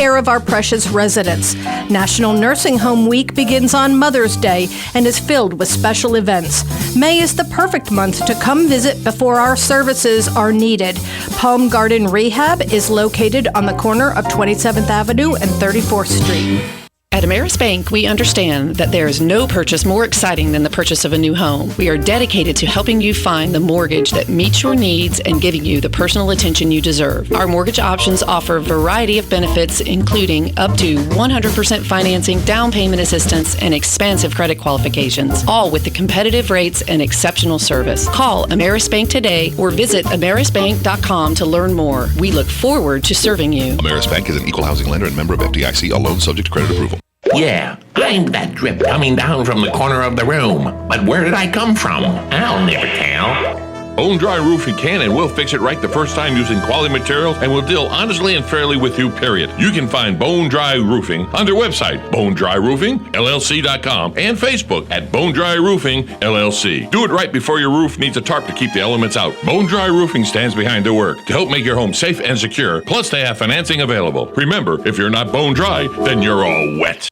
care of our precious residents. National Nursing Home Week begins on Mother's Day and is filled with special events. May is the perfect month to come visit before our services are needed. Palm Garden Rehab is located on the corner of 27th Avenue and 34th Street. At Ameris Bank, we understand that there is no purchase more exciting than the purchase of a new home. We are dedicated to helping you find the mortgage that meets your needs and giving you the personal attention you deserve. Our mortgage options offer a variety of benefits, including up to 100% financing, down payment assistance, and expansive credit qualifications, all with the competitive rates and exceptional service. Call Ameris Bank today or visit amerisbank.com to learn more. We look forward to serving you. Ameris Bank is an equal housing lender and member of FDIC, a loan subject to credit approval. Yeah, I'm that drip coming down from the corner of the room. But where did I come from? I'll never tell. Bone Dry Roofing can and will fix it right the first time using quality materials and will deal honestly and fairly with you, period. You can find Bone Dry Roofing on their website, bonedryroofingllc.com, and Facebook at Bone Dry Roofing LLC. Do it right before your roof needs a tarp to keep the elements out. Bone Dry Roofing stands behind their work to help make your home safe and secure, plus they have financing available. Remember, if you're not bone dry, then you're all wet.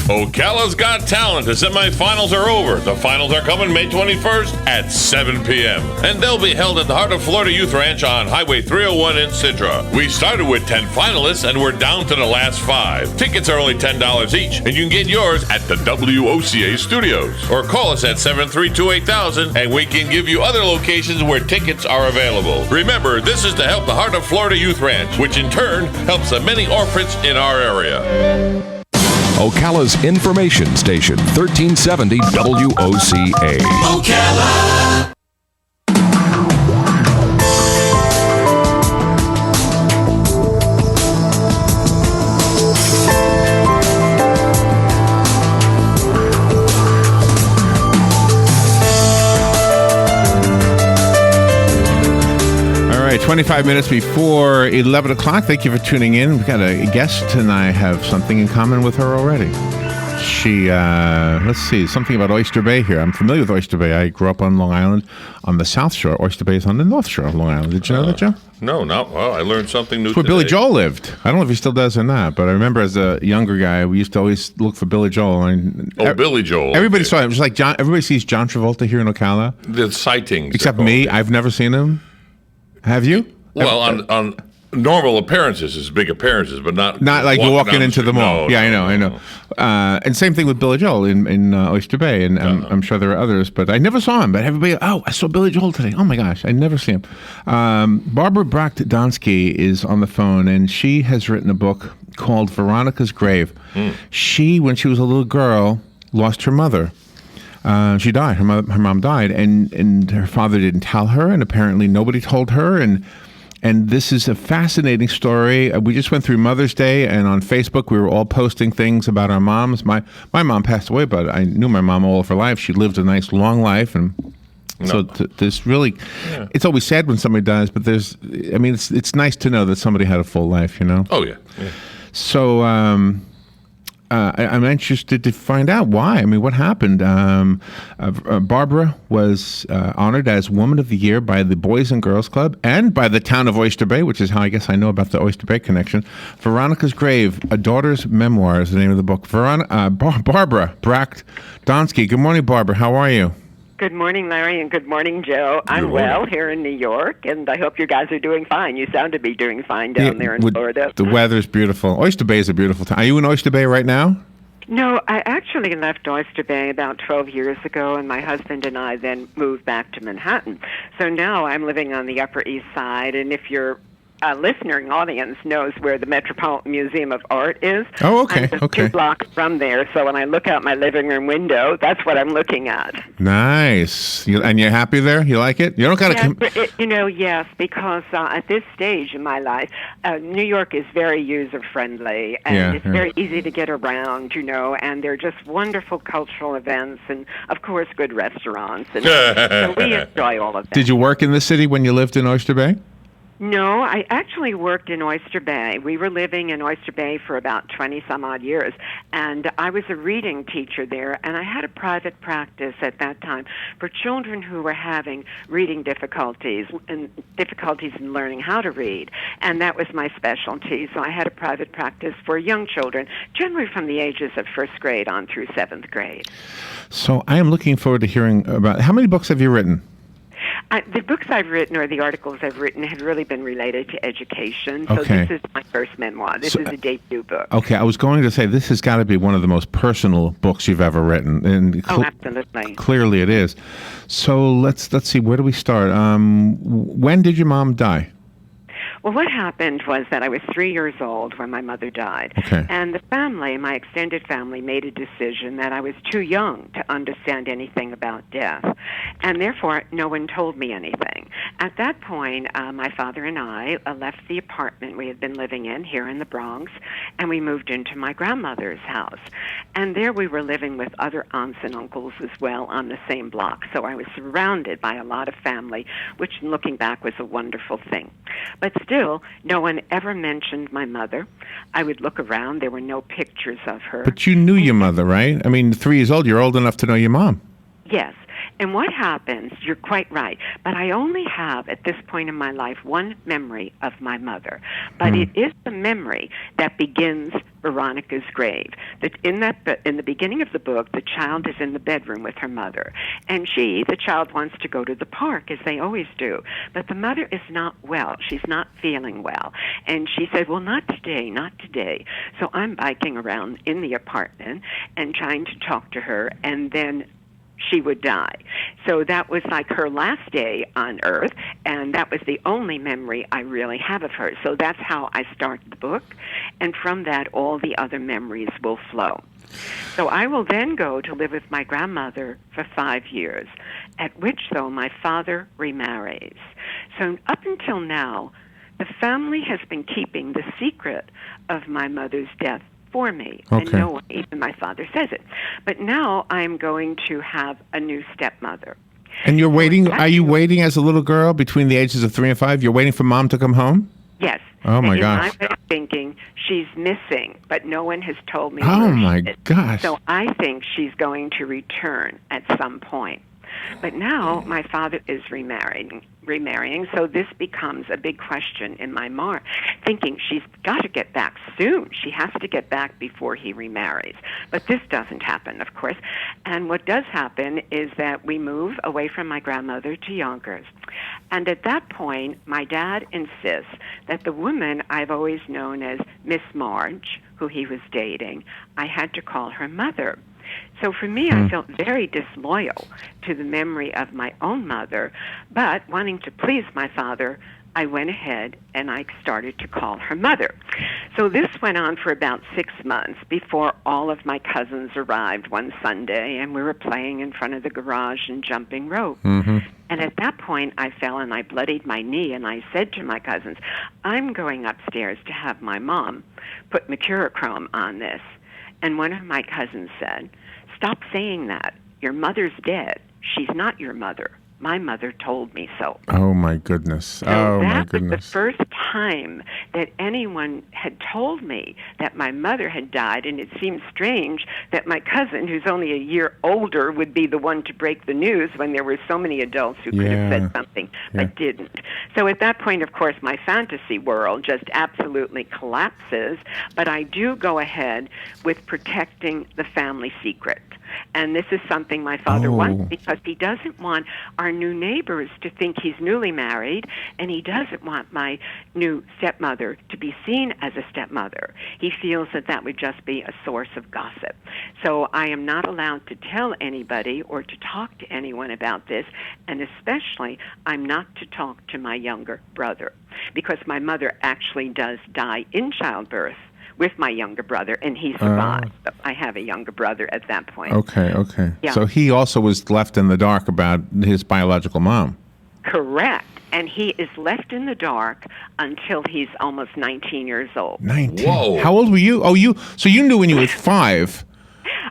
Ocala's Got Talent. The semifinals are over. The finals are coming May 21st at 7 p.m. And they'll be held at the Heart of Florida Youth Ranch on Highway 301 in Citra. We started with 10 finalists and we're down to the last 5. Tickets are only $10 each, and you can get yours at the WOCA studios. Or call us at 732-8000 and we can give you other locations where tickets are available. Remember, this is to help the Heart of Florida Youth Ranch, which in turn helps the many orphans in our area. Ocala's information station, 1370 WOCA. Ocala. All right, 25 minutes before 11 o'clock. Thank you for tuning in. We've got a guest, and I have something in common with her already. She, let's see, something about Oyster Bay here. I'm familiar with Oyster Bay. I grew up on Long Island on the South Shore. Oyster Bay is on the North Shore of Long Island. Did you know that, Joe? No, not well. I learned something new. That's where Billy Joel lived. I don't know if he still does or not, but I remember as a younger guy, we used to always look for Billy Joel. Billy Joel. Everybody saw him. Just like John. Everybody sees John Travolta here in Ocala. The sightings. Except me. I've never seen him. Have you? Well, on normal appearances, his big appearances, but not like you're walking into the mall. No, I know. And same thing with Billy Joel in Oyster Bay, and I'm sure there are others, but I never saw him. But everybody, I saw Billy Joel today. Oh my gosh, I never see him. Barbara Bracht Donsky is on the phone, and she has written a book called Veronica's Grave. She, when she was a little girl, lost her mother. She died. Her mom died, and her father didn't tell her, and apparently nobody told her. And this is a fascinating story. We just went through Mother's Day, and on Facebook we were all posting things about our moms. My mom passed away, but I knew my mom all of her life. She lived a nice long life, and so there's really, it's always sad when somebody dies, but it's nice to know that somebody had a full life, you know. Oh yeah. So. I'm interested to find out why. I mean, what happened? Barbara was honored as Woman of the Year by the Boys and Girls Club and by the town of Oyster Bay, which is how I guess I know about the Oyster Bay connection. Veronica's Grave, A Daughter's Memoir is the name of the book. Barbara Bracht Donsky. Good morning, Barbara. How are you? Good morning, Larry, and good morning, Joe. I'm well here in New York, and I hope you guys are doing fine. You sound to be doing fine down there in Florida. The weather's beautiful. Oyster Bay is a beautiful town. Are you in Oyster Bay right now? No, I actually left Oyster Bay about 12 years ago, and my husband and I then moved back to Manhattan. So now I'm living on the Upper East Side, and if you're listening audience knows where the Metropolitan Museum of Art is. Oh, okay. I'm just 2 blocks from there, so when I look out my living room window, that's what I'm looking at. Nice. And you're happy there? You like it? You don't got to. Yes, because at this stage in my life, New York is very user-friendly, and it's very easy to get around, and they're just wonderful cultural events, and of course, good restaurants. And so we enjoy all of that. Did you work in the city when you lived in Oyster Bay? No, I actually worked in Oyster Bay. We were living in Oyster Bay for about 20-some-odd years, and I was a reading teacher there, and I had a private practice at that time for children who were having reading difficulties and difficulties in learning how to read, and that was my specialty. So I had a private practice for young children, generally from the ages of first grade on through seventh grade. So I am looking forward to hearing about, how many books have you written? The books I've written, or the articles I've written, have really been related to education. So Okay. this is my first memoir. This is a debut book. Okay, I was going to say this has got to be one of the most personal books you've ever written, and Absolutely. clearly it is. So let's see, where do we start? When did your mom die? Well, what happened was that I was 3 years old when my mother died. Okay. And the family, my extended family, made a decision that I was too young to understand anything about death. And therefore, no one told me anything. At that point, my father and I left the apartment we had been living in here in the Bronx, and we moved into my grandmother's house. And there we were living with other aunts and uncles as well on the same block. So I was surrounded by a lot of family, which looking back was a wonderful thing. But still, no one ever mentioned my mother. I would look around. There were no pictures of her. But you knew your mother, right? I mean, 3 years old, you're old enough to know your mom. Yes. And what happens, you're quite right, but I only have, at this point in my life, one memory of my mother. But it is the memory that begins Veronica's grave. That in the beginning of the book, the child is in the bedroom with her mother. And the child wants to go to the park, as they always do. But the mother is not well. She's not feeling well. And she said, well, not today, not today. So I'm biking around in the apartment and trying to talk to her, and then she would die. So that was like her last day on Earth, and that was the only memory I really have of her. So that's how I start the book, and from that, all the other memories will flow. So I will then go to live with my grandmother for 5 years, at which, though, my father remarries. So up until now, the family has been keeping the secret of my mother's death for me, and no one, even my father, says it. But now I'm going to have a new stepmother. And you're waiting, are you waiting as a little girl between the ages of 3 and 5? You're waiting for mom to come home? Yes. Oh, my gosh. I'm thinking she's missing, but no one has told me Oh, where my she is. gosh. So I think she's going to return at some point. But now my father is remarrying, so this becomes a big question in my mind, thinking she's got to get back soon. She has to get back before he remarries. But this doesn't happen, of course. And what does happen is that we move away from my grandmother to Yonkers. And at that point, my dad insists that the woman I've always known as Miss Marge, who he was dating, I had to call her mother. So for me, I felt very disloyal to the memory of my own mother, but wanting to please my father, I went ahead and I started to call her mother. So this went on for about 6 months before all of my cousins arrived one Sunday, and we were playing in front of the garage and jumping rope. And at that point, I fell and I bloodied my knee, and I said to my cousins, I'm going upstairs to have my mom put mercurochrome on this. And one of my cousins said, stop saying that. Your mother's dead. She's not your mother. My mother told me so. Oh, my goodness. So that was the first time that anyone had told me that my mother had died, and it seemed strange that my cousin, who's only a year older, would be the one to break the news when there were so many adults who could have said something but didn't. So at that point, of course, my fantasy world just absolutely collapses, but I do go ahead with protecting the family secret. And this is something my father wants, because he doesn't want our new neighbors to think he's newly married, and he doesn't want my new stepmother to be seen as a stepmother. He feels that that would just be a source of gossip. So I am not allowed to tell anybody or to talk to anyone about this, and especially I'm not to talk to my younger brother, because my mother actually does die in childbirth with my younger brother, and he survived. So I have a younger brother at that point. Okay. Yeah. So he also was left in the dark about his biological mom. Correct. And he is left in the dark until he's almost 19 years old. 19? Whoa. How old were you? So you knew when you were 5.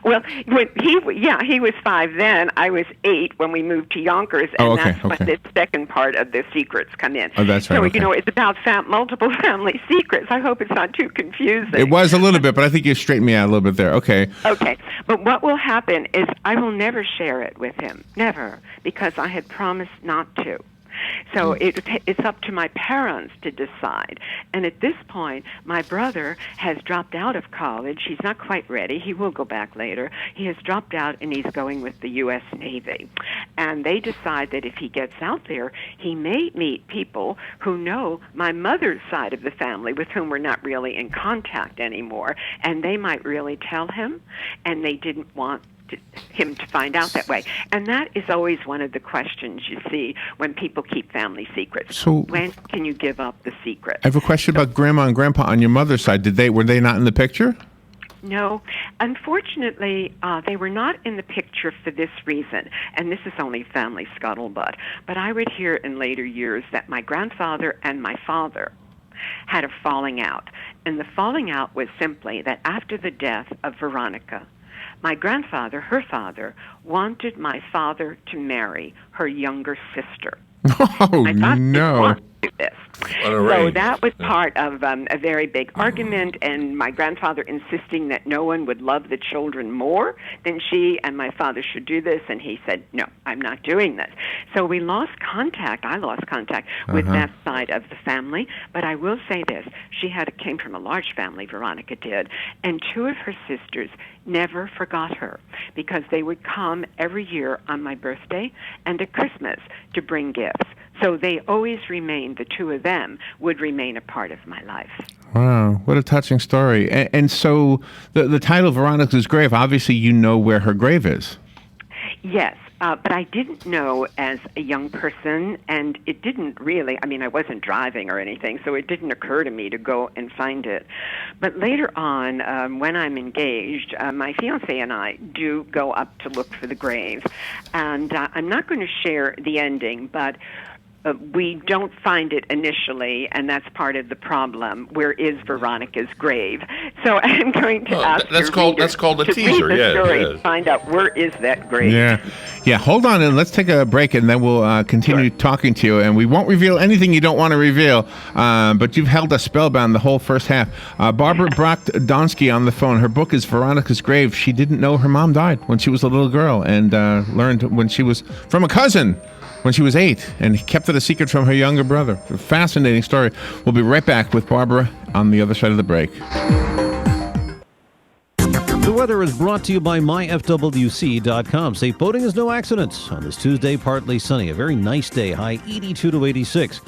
Well, when he was 5 then. I was 8 when we moved to Yonkers, and that's when the second part of the secrets come in. Oh, that's right. So, okay. it's about multiple family secrets. I hope it's not too confusing. It was a little bit, but I think you straightened me out a little bit there. Okay. Okay. But what will happen is I will never share it with him. Never. Because I had promised not to. So it's up to my parents to decide. And at this point, my brother has dropped out of college. He's not quite ready. He will go back later. He has dropped out, and he's going with the U.S. Navy. And they decide that if he gets out there, he may meet people who know my mother's side of the family with whom we're not really in contact anymore. And they might really tell him, and they didn't want him to find out that way. And that is always one of the questions you see when people keep family secrets. So when can you give up the secret? I have a question about Grandma and Grandpa on your mother's side. Were they not in the picture? No. Unfortunately, they were not in the picture for this reason, and this is only family scuttlebutt. But I would hear in later years that my grandfather and my father had a falling out. And the falling out was simply that after the death of Veronica, my grandfather, her father, wanted my father to marry her younger sister. Oh, no. This. So that was part of a very big argument, and my grandfather insisting that no one would love the children more than she and my father should do this, and he said, no, I'm not doing this. So we lost contact. I lost contact with that side of the family, but I will say this. She came from a large family, Veronica did, and 2 of her sisters never forgot her because they would come every year on my birthday and at Christmas to bring gifts. So they always remained, the 2 of them would remain a part of my life. Wow, what a touching story. And so the title Veronica's Grave, obviously you know where her grave is. Yes, but I didn't know as a young person, and it didn't really, I wasn't driving or anything, so it didn't occur to me to go and find it. But later on, when I'm engaged, my fiancé and I do go up to look for the grave. And I'm not going to share the ending, but we don't find it initially, and that's part of the problem. Where is Veronica's grave? So I'm going to ask that's called a teaser. Read the story to find out where is that grave. Yeah. Hold on, and let's take a break, and then we'll continue talking to you. And we won't reveal anything you don't want to reveal. But you've held us spellbound the whole first half. Barbara Bracht Donsky on the phone. Her book is Veronica's Grave. She didn't know her mom died when she was a little girl, and learned when she was from a cousin when she was 8, and kept it a secret from her younger brother. A fascinating story. We'll be right back with Barbara on the other side of the break. The weather is brought to you by myfwc.com. Safe boating is no accidents. On this Tuesday, partly sunny. A very nice day, high 82 to 86.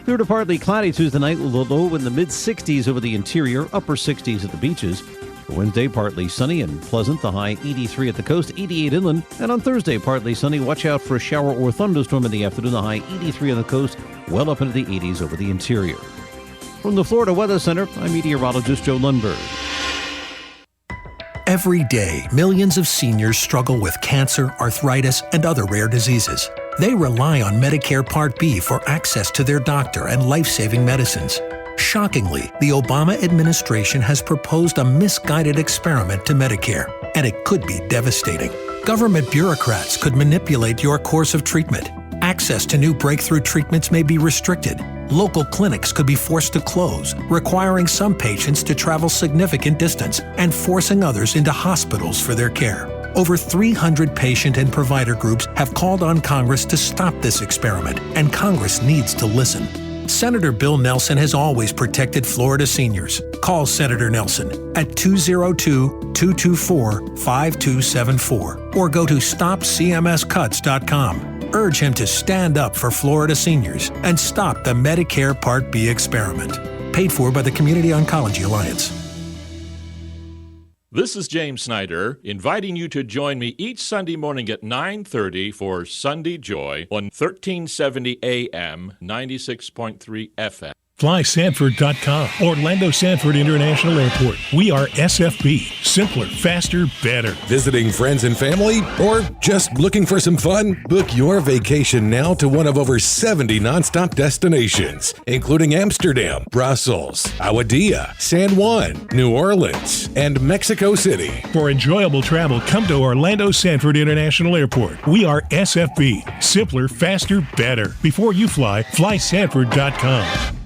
Clear to partly cloudy Tuesday night with a low in the mid-60s over the interior, upper 60s at the beaches. Wednesday, partly sunny and pleasant, the high 83 at the coast, 88 inland. And on Thursday, partly sunny. Watch out for a shower or thunderstorm in the afternoon, the high 83 on the coast, well up into the 80s over the interior. From the Florida Weather Center, I'm meteorologist Joe Lundberg. Every day, millions of seniors struggle with cancer, arthritis, and other rare diseases. They rely on Medicare Part B for access to their doctor and life-saving medicines. Shockingly, the Obama administration has proposed a misguided experiment to Medicare, and it could be devastating. Government bureaucrats could manipulate your course of treatment. Access to new breakthrough treatments may be restricted. Local clinics could be forced to close, requiring some patients to travel significant distance and forcing others into hospitals for their care. Over 300 patient and provider groups have called on Congress to stop this experiment, and Congress needs to listen. Senator Bill Nelson has always protected Florida seniors. Call Senator Nelson at 202-224-5274 or go to stopcmscuts.com. Urge him to stand up for Florida seniors and stop the Medicare Part B experiment. Paid for by the Community Oncology Alliance. This is James Snyder, inviting you to join me each Sunday morning at 9:30 for Sunday Joy on 1370 AM, 96.3 FM. FlySanford.com. Orlando Sanford International Airport. We are SFB. Simpler, faster, better. Visiting friends and family? Or just looking for some fun? Book your vacation now to one of over 70 nonstop destinations, including Amsterdam, Brussels, Aguadilla, San Juan, New Orleans, and Mexico City. For enjoyable travel, come to Orlando Sanford International Airport. We are SFB. Simpler, faster, better. Before you fly, FlySanford.com.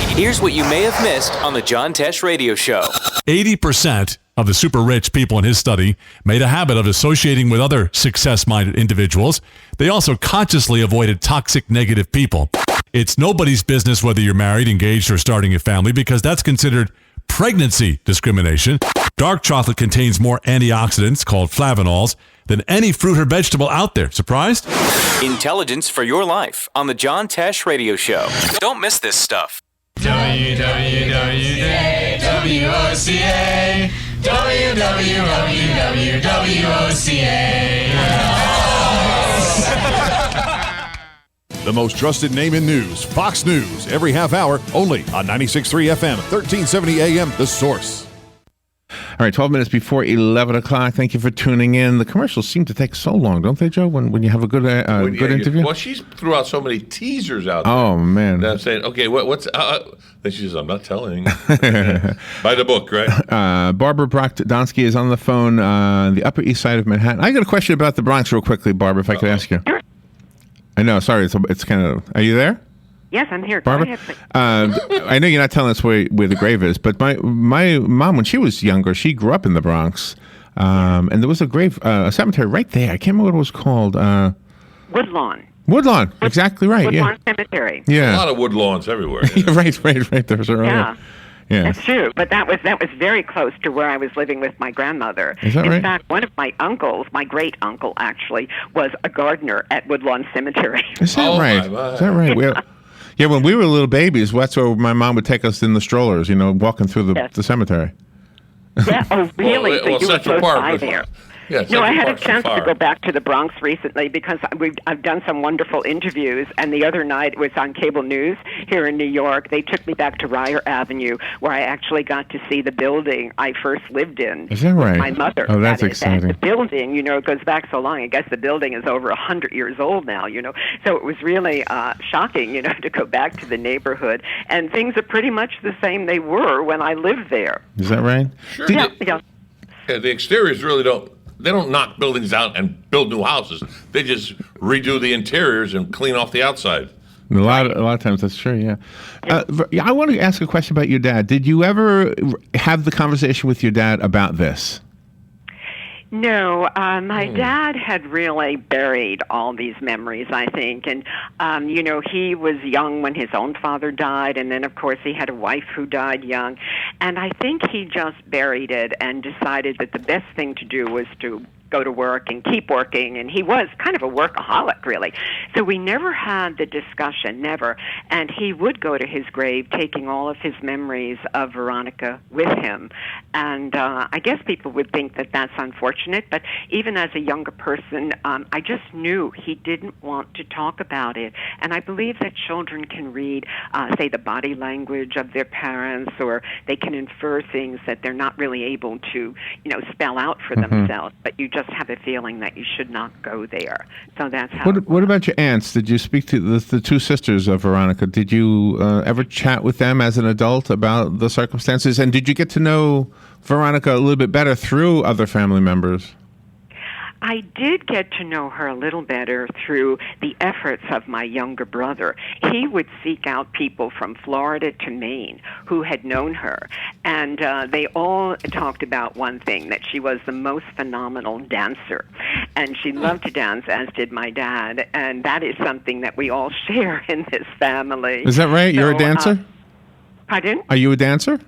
Here's what you may have missed on the John Tesh Radio Show. 80% of the super rich people in his study made a habit of associating with other success-minded individuals. They also consciously avoided toxic, negative people. It's nobody's business whether you're married, engaged, or starting a family because that's considered pregnancy discrimination. Dark chocolate contains more antioxidants, called flavonols, than any fruit or vegetable out there. Surprised? Intelligence for your life on the John Tesh Radio Show. Don't miss this stuff. WWOCA, WWOCA. The most trusted name in news, Fox News, every half hour, only on 96.3 FM, 1370 AM, The Source. All right, 12 minutes before 11 o'clock. Thank you for tuning in. The commercials seem to take so long, don't they, Joe, when you have a good interview? Well, she threw out so many teasers out there. Oh, man. That I'm saying, okay, what's... then she says, I'm not telling. Buy the book, right? Barbara Bracht Donsky is on the phone, the Upper East Side of Manhattan. I got a question about the Bronx real quickly, Barbara, if I could ask you. Sure. I know, sorry, it's kind of... Are you there? Yes, I'm here. Barbara? Go ahead, I know you're not telling us where the grave is, but my mom, when she was younger, she grew up in the Bronx, and there was a cemetery right there. I can't remember what it was called. Woodlawn. Woodlawn, exactly right. Woodlawn Cemetery. Yeah, a lot of woodlawns everywhere. Yeah, right. There's a yeah. Yeah. That's true, but that was very close to where I was living with my grandmother. Is that In right? fact, one of my uncles, my great uncle actually, was a gardener at Woodlawn Cemetery. Is that right? Is that right? Yeah, when we were little babies, that's where my mom would take us in the strollers, walking through the cemetery. Yeah, oh, really? So you were close by there. Yeah, no, I had a chance to go back to the Bronx recently because I've done some wonderful interviews, and the other night it was on cable news here in New York. They took me back to Ryer Avenue, where I actually got to see the building I first lived in. Is that right? With my mother. Oh, that's exciting. And the building, it goes back so long. I guess the building is over 100 years old now, So it was really shocking, to go back to the neighborhood. And things are pretty much the same they were when I lived there. Is that right? Sure. Yeah. Yeah, the exteriors really don't knock buildings out and build new houses. They just redo the interiors and clean off the outside. A lot of times that's true, yeah. I want to ask a question about your dad. Did you ever have the conversation with your dad about this? No, my dad had really buried all these memories, I think. And, he was young when his own father died. And then, of course, he had a wife who died young. And I think he just buried it and decided that the best thing to do was to go to work and keep working, and he was kind of a workaholic, really. So we never had the discussion, never. And he would go to his grave taking all of his memories of Veronica with him. And I guess people would think that that's unfortunate, but even as a younger person, I just knew he didn't want to talk about it. And I believe that children can read, say, the body language of their parents, or they can infer things that they're not really able to, spell out for themselves, but you just have a feeling that you should not go there. So that's how. What about your aunts? Did you speak to the two sisters of Veronica? Did you ever chat with them as an adult about the circumstances? And did you get to know Veronica a little bit better through other family members? I did get to know her a little better through the efforts of my younger brother. He would seek out people from Florida to Maine who had known her, and they all talked about one thing, that she was the most phenomenal dancer, and she loved to dance, as did my dad, and that is something that we all share in this family. Is that right? You're a dancer? Pardon? Are you a dancer?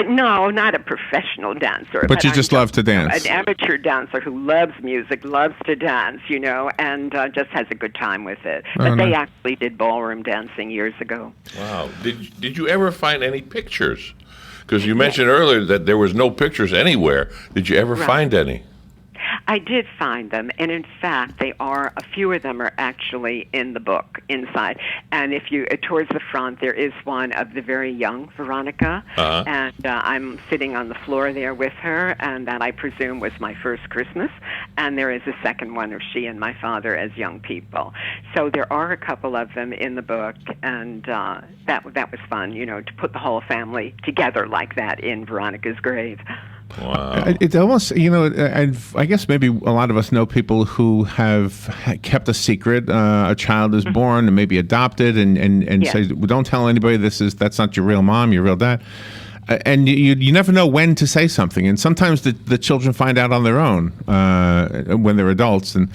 No, not a professional dancer. But you just love to dance. An amateur dancer who loves music, loves to dance, and just has a good time with it. But they actually did ballroom dancing years ago. Wow. Did you ever find any pictures? Because you mentioned earlier that there was no pictures anywhere. Did you ever find any? I did find them, and in fact, a few of them are actually in the book inside. And if you, towards the front, there is one of the very young Veronica, and I'm sitting on the floor there with her, and that I presume was my first Christmas. And there is a second one of she and my father as young people. So there are a couple of them in the book, and that was fun, to put the whole family together like that in Veronica's grave. Wow. It almost, I guess maybe a lot of us know people who have kept a secret. A child is born and maybe adopted and say, well, don't tell anybody that's not your real mom, your real dad. And you never know when to say something. And sometimes the children find out on their own when they're adults. And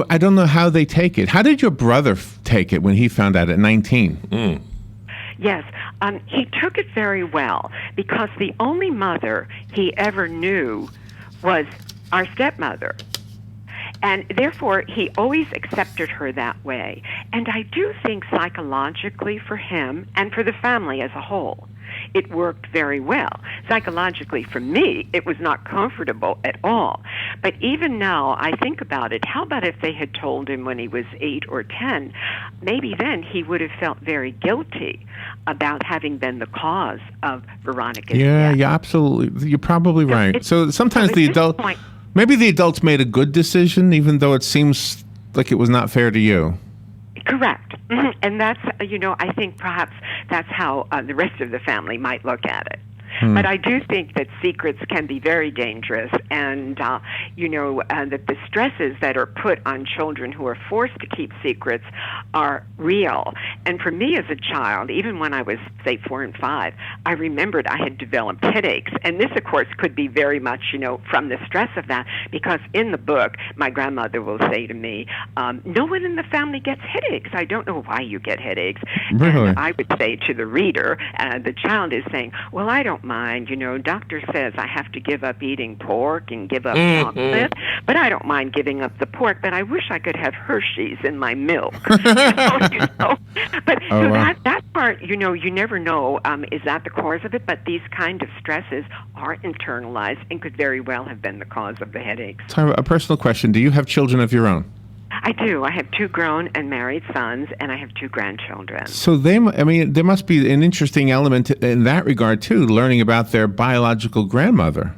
I don't know how they take it. How did your brother take it when he found out at 19? Yes, he took it very well because the only mother he ever knew was our stepmother. And therefore, he always accepted her that way. And I do think psychologically for him and for the family as a whole, it worked very well. Psychologically, for me, it was not comfortable at all. But even now, I think about it. How about if they had told him when he was 8 or 10? Maybe then he would have felt very guilty about having been the cause of Veronica's death. Yeah, absolutely. You're probably right. So sometimes maybe the adults made a good decision, even though it seems like it was not fair to you. Correct. Mm-hmm. And that's, I think perhaps that's how the rest of the family might look at it. But I do think that secrets can be very dangerous, and that the stresses that are put on children who are forced to keep secrets are real. And for me as a child, even when I was, say, 4 and 5, I remembered I had developed headaches. And this, of course, could be very much, from the stress of that, because in the book, my grandmother will say to me, no one in the family gets headaches. I don't know why you get headaches. Really? And I would say to the reader, the child is saying, well, I don't mind. Doctor says I have to give up eating pork and give up chocolate, but I don't mind giving up the pork, but I wish I could have Hershey's in my milk. But that part, you never know, is that the cause of it? But these kind of stresses are internalized and could very well have been the cause of the headaches. Tyra, a personal question. Do you have children of your own? I do. I have 2 grown and married sons, and I have 2 grandchildren. So there must be an interesting element in that regard, too, learning about their biological grandmother.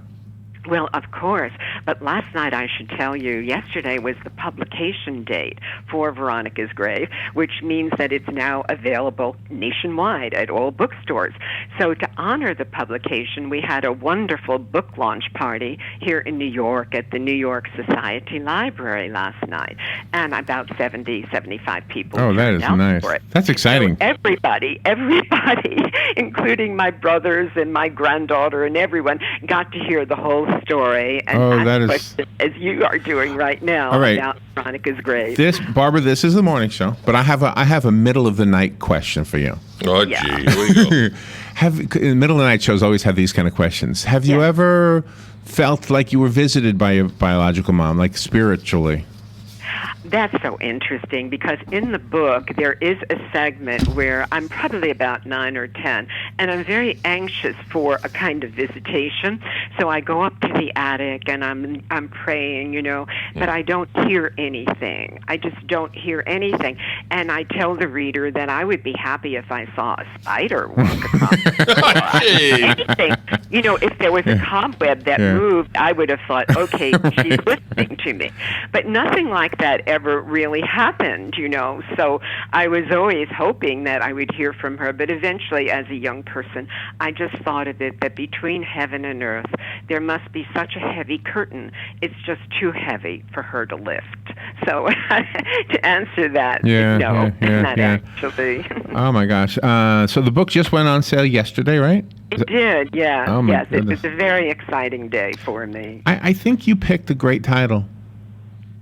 Well, of course. But last night, I should tell you, yesterday was the publication date for Veronica's grave, which means that it's now available nationwide at all bookstores. So to honor the publication, we had a wonderful book launch party here in New York at the New York Society Library last night. And about 70, 75 people Oh, that is nice. For it. That's exciting. So everybody, including my brothers and my granddaughter and everyone, got to hear the whole story and that is questions, as you are doing right now, about Veronica's grave. Barbara, this is the morning show, but I have a middle of the night question for you. Oh, gee, here we go. In the middle of the night shows always have these kind of questions. Have you ever felt like you were visited by your biological mom, like spiritually? That's so interesting because in the book there is a segment where I'm probably about 9 or 10 and I'm very anxious for a kind of visitation. So I go up to the attic and I'm praying, but I don't hear anything. I just don't hear anything. And I tell the reader that I would be happy if I saw a spider walk across anything. If there was a cobweb that moved, I would have thought, okay, she's listening to me. But nothing like that ever really happened, So I was always hoping that I would hear from her. But eventually, as a young person, I just thought of it that between heaven and earth, there must be such a heavy curtain. It's just too heavy for her to lift. So to answer that, actually. Oh, my gosh. So the book just went on sale yesterday, right? It did, yeah. Oh, my yes, goodness. It was a very exciting day for me. I think you picked a great title.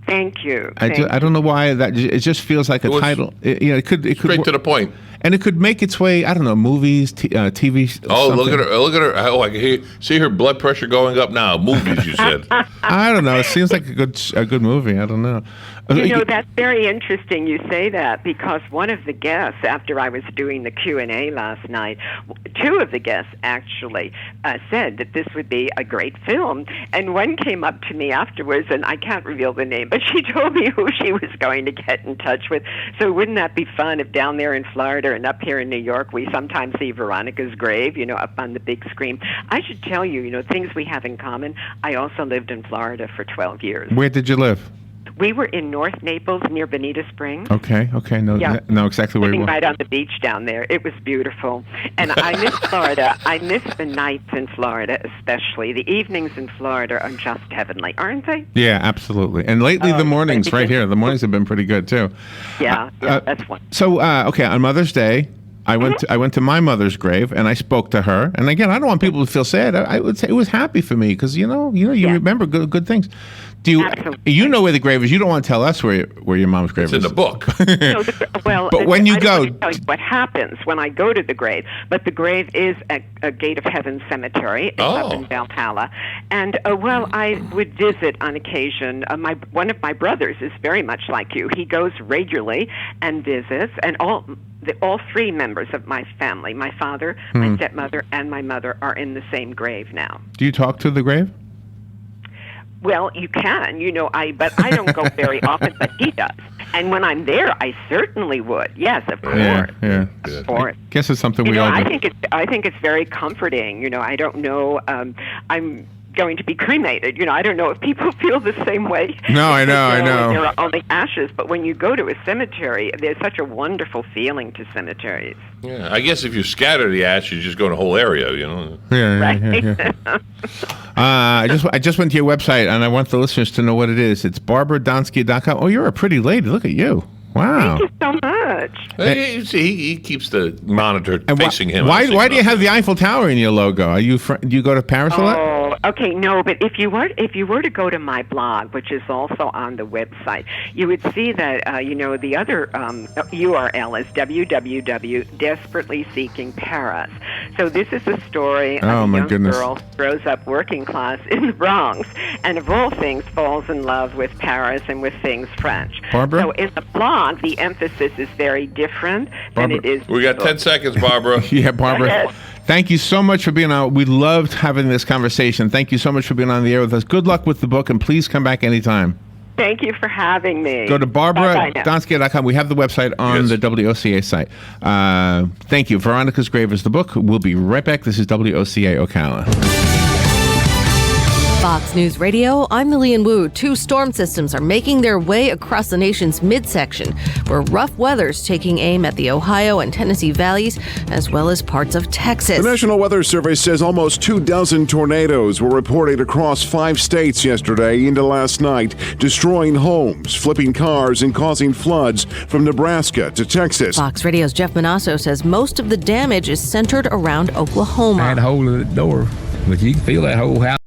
Thank you. I don't know why it just feels like a title. It could straight to the point, and it could make its way. I don't know, movies, TV. Oh, look at her! Look at her! Oh, I can see her blood pressure going up now. Movies, you said. I don't know. It seems like a good movie. I don't know. That's very interesting you say that, because one of the guests, after I was doing the Q&A last night, two of the guests actually said that this would be a great film. And one came up to me afterwards, and I can't reveal the name, but she told me who she was going to get in touch with. So wouldn't that be fun if down there in Florida and up here in New York, we sometimes see Veronica's grave, up on the big screen. I should tell you, things we have in common. I also lived in Florida for 12 years. Where did you live? We were in North Naples near Bonita Springs. Okay. Know exactly where you were. Right on the beach down there. It was beautiful. And I miss Florida. I miss the nights in Florida especially. The evenings in Florida are just heavenly, aren't they? Yeah, absolutely. And lately the mornings right here, the mornings have been pretty good too. Yeah, that's one. So, on Mother's Day, I went to my mother's grave and I spoke to her. And again, I don't want people to feel sad. I would say it was happy for me because you remember good things. You know where the grave is? You don't want to tell us where your mom's grave is. It's in the book. But when you go, I don't want to tell you what happens when I go to the grave. But the grave is at a Gate of Heaven Cemetery. It's up in Valhalla. And I would visit on occasion. One of my brothers is very much like you. He goes regularly and visits, and all three members of my family, my father, my stepmother, and my mother, are in the same grave now. Do you talk to the grave? Well, you can, but I don't go very often, but he does. And when I'm there, I certainly would. Yes, of course. Yeah. Of course. I guess it's something we all do. I think it's very comforting. I don't know. I'm going to be cremated. I don't know if people feel the same way. No, I know. There are only ashes, but when you go to a cemetery, there's such a wonderful feeling to cemeteries. Yeah, I guess if you scatter the ash, you just go in a whole area, Yeah. I just went to your website, and I want the listeners to know what it is. It's BarbaraDonsky.com. Oh, you're a pretty lady. Look at you. Wow. Thank you so much. He keeps the monitor facing him. Why do you have the Eiffel Tower in your logo? Do you go to Paris a lot? Oh, okay, no, but if you were to go to my blog, which is also on the website, you would see that the other URL is www.desperatelyseekingparis. So this is a story of a young girl who grows up working class in the Bronx, and of all things falls in love with Paris and with things French. Barbara? So in the blog, the emphasis is very different than it is. We got 10 seconds, Barbara. Yeah, Barbara. Thank you so much for being on. We loved having this conversation. Thank you so much for being on the air with us. Good luck with the book, and please come back anytime. Thank you for having me. Go to BarbaraDonsky.com. We have the website on the WOCA site. Thank you. Veronica's Grave is the book. We'll be right back. This is WOCA Ocala. Fox News Radio, I'm Lillian Wu. Two storm systems are making their way across the nation's midsection, where rough weather's taking aim at the Ohio and Tennessee valleys, as well as parts of Texas. The National Weather Service says almost 24 tornadoes were reported across 5 states yesterday into last night, destroying homes, flipping cars, and causing floods from Nebraska to Texas. Fox Radio's Jeff Manasso says most of the damage is centered around Oklahoma. I had a hole in the door, but you can feel that whole house.